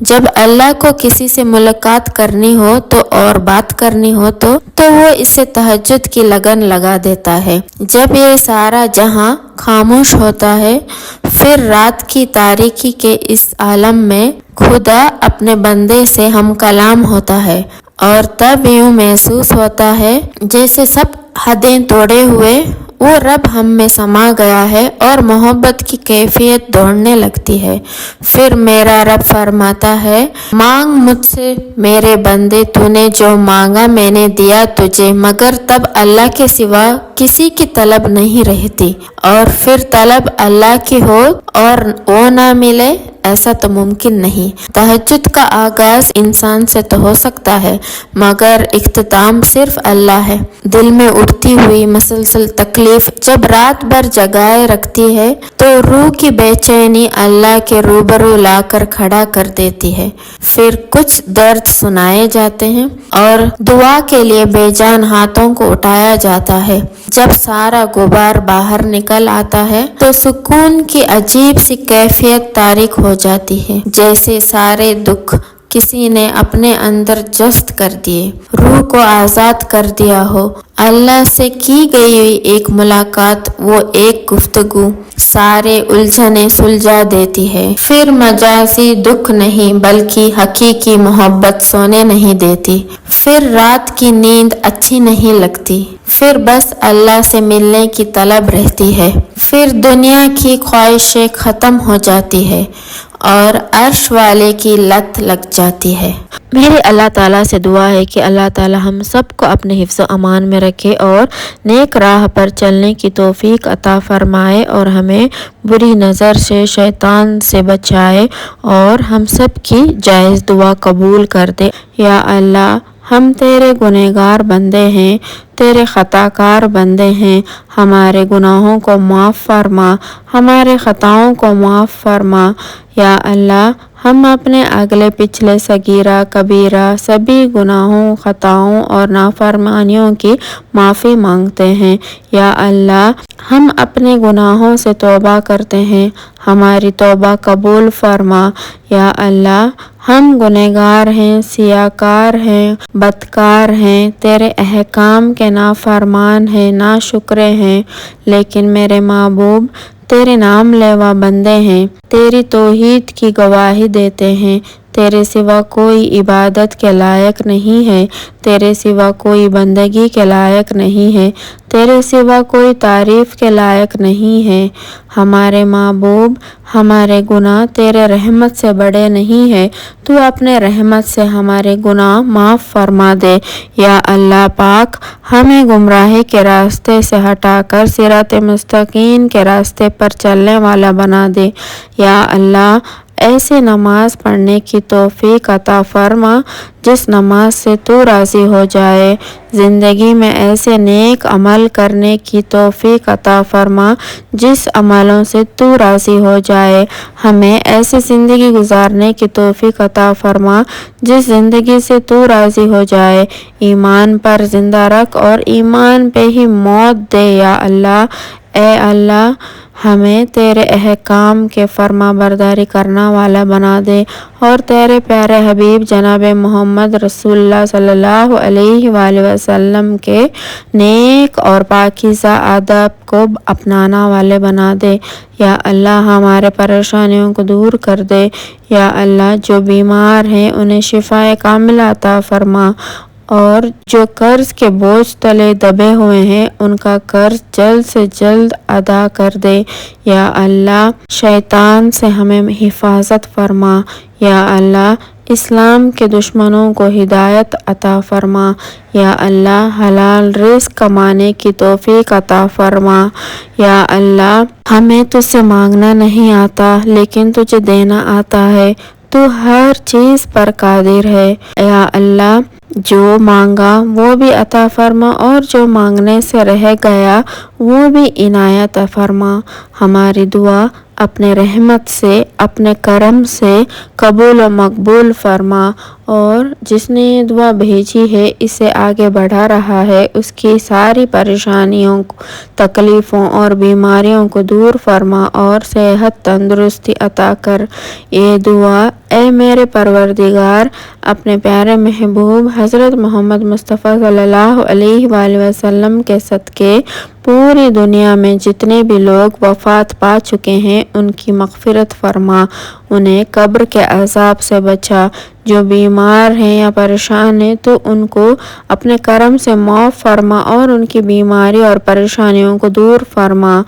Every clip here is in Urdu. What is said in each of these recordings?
جب اللہ کو کسی سے ملاقات کرنی ہو تو اور بات کرنی ہو تو وہ اسے تہجد کی لگن لگا دیتا ہے۔ جب یہ سارا جہاں خاموش ہوتا ہے پھر رات کی تاریکی کے اس عالم میں خدا اپنے بندے سے ہم کلام ہوتا ہے، اور تب یوں محسوس ہوتا ہے جیسے سب حدیں توڑے ہوئے وہ رب ہم میں سما گیا ہے اور محبت کی کیفیت دوڑنے لگتی ہے۔ پھر میرا رب فرماتا ہے، مانگ مجھ سے میرے بندے، تو نے جو مانگا میں نے دیا تجھے، مگر تب اللہ کے سوا کسی کی طلب نہیں رہتی، اور پھر طلب اللہ کی ہو اور وہ نہ ملے ایسا تو ممکن نہیں۔ تہجد کا آغاز انسان سے تو ہو سکتا ہے مگر اختتام صرف اللہ ہے۔ دل میں اٹھتی ہوئی مسلسل تکلیف جب رات بھر جگائے رکھتی ہے تو روح کی بے چینی اللہ کے روبرو لا کر کھڑا کر دیتی ہے۔ پھر کچھ درد سنائے جاتے ہیں اور دعا کے لیے بے جان ہاتھوں کو اٹھایا جاتا ہے۔ جب سارا غبار باہر نکل آتا ہے تو سکون کی عجیب سی کیفیت تاریک ہو جاتی ہے، جیسے سارے دکھ کسی نے اپنے اندر جست کر دیے، روح کو آزاد کر دیا ہو۔ اللہ سے کی گئی ہوئی ایک ملاقات، وہ ایک گفتگو سارے الجھنیں سلجھا دیتی ہے۔ پھر مجازی دکھ نہیں بلکہ حقیقی محبت سونے نہیں دیتی۔ پھر رات کی نیند اچھی نہیں لگتی، پھر بس اللہ سے ملنے کی طلب رہتی ہے۔ پھر دنیا کی خواہشیں ختم ہو جاتی ہے اور عرش والے کی لت لگ جاتی ہے۔ میری اللہ تعالیٰ سے دعا ہے کہ اللہ تعالیٰ ہم سب کو اپنے حفظ و امان میں رکھے اور نیک راہ پر چلنے کی توفیق عطا فرمائے، اور ہمیں بری نظر سے، شیطان سے بچائے، اور ہم سب کی جائز دعا قبول کر دے۔ یا اللہ، ہم تیرے گنہگار بندے ہیں، تیرے خطا کار بندے ہیں، ہمارے گناہوں کو معاف فرما، ہمارے خطاؤں کو معاف فرما۔ یا اللہ، ہم اپنے اگلے پچھلے صغیرہ کبیرہ سبھی گناہوں، خطاؤں اور نافرمانیوں کی معافی مانگتے ہیں۔ یا اللہ، ہم اپنے گناہوں سے توبہ کرتے ہیں، ہماری توبہ قبول فرما۔ یا اللہ، ہم گنہگار ہیں، سیاہکار ہیں، بدکار ہیں، تیرے احکام کے نافرمان ہیں، ناشکرے ہیں، لیکن میرے محبوب تیرے نام لیوا بندے ہیں، تیری توحید کی گواہی دیتے ہیں۔ تیرے سوا کوئی عبادت کے لائق نہیں ہے، تیرے سوا کوئی بندگی کے لائق نہیں ہے، تیرے سوا کوئی تعریف کے لائق نہیں ہے۔ ہمارے محبوب، ہمارے گناہ تیرے رحمت سے بڑے نہیں ہے، تو اپنے رحمت سے ہمارے گناہ معاف فرما دے۔ یا اللہ پاک، ہمیں گمراہی کے راستے سے ہٹا کر صراط مستقیم کے راستے پر چلنے والا بنا دے۔ یا اللہ، ایسے نماز پڑھنے کی توفیق عطا فرما جس نماز سے تو راضی ہو جائے، زندگی میں ایسے نیک عمل کرنے کی توفیق عطا فرما جس عملوں سے تو راضی ہو جائے، ہمیں ایسی زندگی گزارنے کی توفیق عطا فرما جس زندگی سے تو راضی ہو جائے، ایمان پر زندہ رکھ اور ایمان پہ ہی موت دے۔ یا اللہ، اے اللہ، ہمیں تیرے احکام کے فرما برداری کرنا والا بنا دے، اور تیرے پیارے حبیب جناب محمد رسول اللہ صلی اللہ علیہ وآلہ وسلم کے نیک اور پاکیزہ آداب کو اپنانا والے بنا دے۔ یا اللہ، ہمارے پریشانیوں کو دور کر دے۔ یا اللہ، جو بیمار ہیں انہیں شفا کاملہ عطا فرما، اور جو قرض کے بوجھ تلے دبے ہوئے ہیں ان کا قرض جلد سے جلد ادا کر دے۔ یا اللہ، شیطان سے ہمیں حفاظت فرما۔ یا اللہ، اسلام کے دشمنوں کو ہدایت عطا فرما۔ یا اللہ، حلال رزق کمانے کی توفیق عطا فرما۔ یا اللہ، ہمیں تجھ سے مانگنا نہیں آتا لیکن تجھے دینا آتا ہے، تو ہر چیز پر قادر ہے۔ یا اللہ، جو مانگا وہ بھی عطا فرما اور جو مانگنے سے رہ گیا وہ بھی عنایت فرما۔ ہماری دعا اپنے رحمت سے، اپنے کرم سے قبول و مقبول فرما، اور جس نے یہ دعا بھیجی ہے اسے آگے بڑھا رہا ہے، اس کی ساری پریشانیوں، تکلیفوں اور بیماریوں کو دور فرما اور صحت تندرستی عطا کر۔ یہ دعا اے میرے پروردگار اپنے پیارے محبوب حضرت محمد مصطفیٰ صلی اللہ علیہ وآلہ وسلم کے صدقے پوری دنیا میں جتنے بھی لوگ وفات پا چکے ہیں ان کی مغفرت فرما، انہیں قبر کے عذاب سے بچا، جو بیمار ہیں یا پریشان ہیں تو ان کو اپنے کرم سے معاف فرما اور ان کی بیماری اور پریشانیوں کو دور فرما،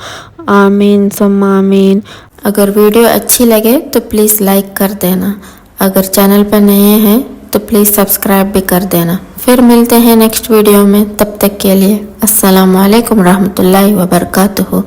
آمین ثم آمین۔ اگر ویڈیو اچھی لگے تو پلیز لائک کر دینا، اگر چینل پر نئے ہیں تو پلیز سبسکرائب بھی کر دینا۔ پھر ملتے ہیں نیکسٹ ویڈیو میں، تب تک کے لیے السلام علیکم ورحمۃ اللہ وبرکاتہ۔